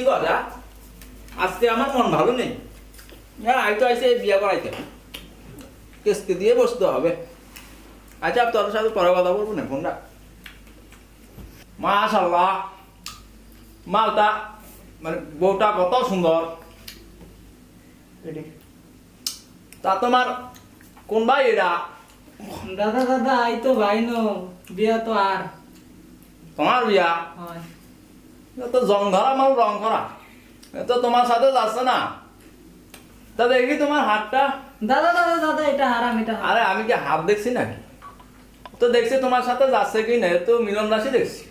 কি কথা আজকে আমার মন ভালো নেই হ্যাঁ আমি তো আইসে বিয়ে করাইতে কিস্তি দিয়ে বসতে হবে আচ্ছা তোর সাথে পরে কথা বলবো না ফোনটা মাশাআল্লাহ মালটা মানে বউটা কত সুন্দর তা তোমার কোন ভাই এটা দাদা দাদা এই তো ভাই নো বিয়া তো আর তোমার বিয়া হয় তো জং ধরা মাল রং করা তো তোমার সাথে যাচ্ছে না তা দেখি তোমার হাতটা দাদা দাদা দাদা এটা হারাম এটা হারাম। আরে আমি কি হাত দেখছি নাকি তো দেখছি তোমার সাথে যাচ্ছে কি না এ তো মিলন রাশি দেখছি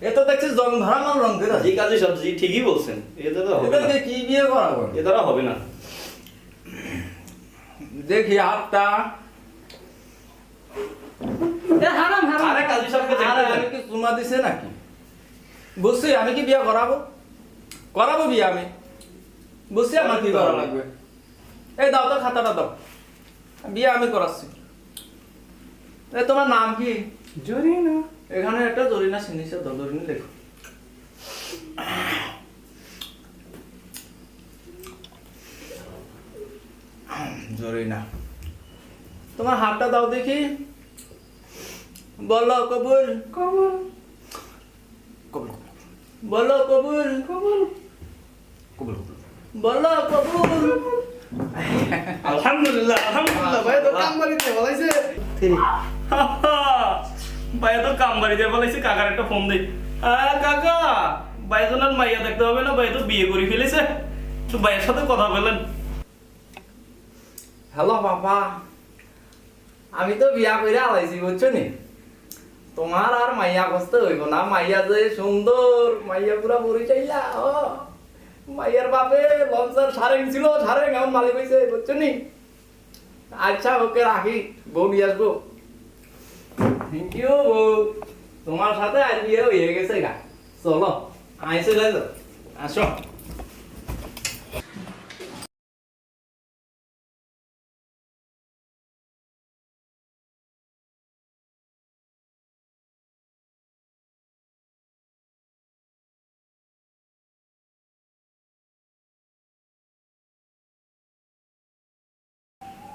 এ তো দেখছি জং ধরা মাল রং করে জি কাজী সবজি ঠিকই বলছেন এটা তো হবে না এটাকে কি বিয়ে করাবো এ দ্বারা হবে না দেখি হাতটা এটা হারাম হারাম আরে কাজী সাহেবকে আরে দেখতে আমি দেন। কি চুমা দিছে নাকি বুঝছি আমি কি বিয়ে করাবো করাবো বিয়ে আমি বুঝছি আমার কি করা লাগবে এই দাও তো খাতাটা দাও বিয়ে আমি করাচ্ছি এ তোমার নাম কি জরিনা এখানে একটা জরিনা সিনিসে দাও জরিনা লেখো জরিনা তোমার হাতটা দাও দেখি বলো কবুল কবুল কবুল বলো কবুল কবুল কবুল বলো কবুল আলহামদুলিল্লাহ ভাই তো কাম বাড়িতে বলাইছে ভাই তো কাম বাড়িতে বলাইছে কাকার একটা ফোন দেই কাকা ভাইজনের মাইয়া দেখতে হবে না ভাই তো বিয়ে করে ফেলেছে তো ভাইয়ের সাথে কথা বলেন হ্যালো বাবা আমি তো বিয়া কইরা আলাইছি বুঝছো নি তোমার আর মাইয়া কষ্ট হইব না মাইয়া যে সুন্দর মাইয়া পুরা পরিচয়লা ও মাইয়ার বাপে লঞ্চার সারেং ছিল সারেং এমন মালিক হইছে বুঝছো নি আচ্ছা ওকে রাখি বউ নিয়ে আসবো থ্যাংক ইউ বউ তোমার সাথে আর বিয়ে হয়ে গেছে গা চলো আইসে যাও আসো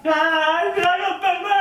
কাকা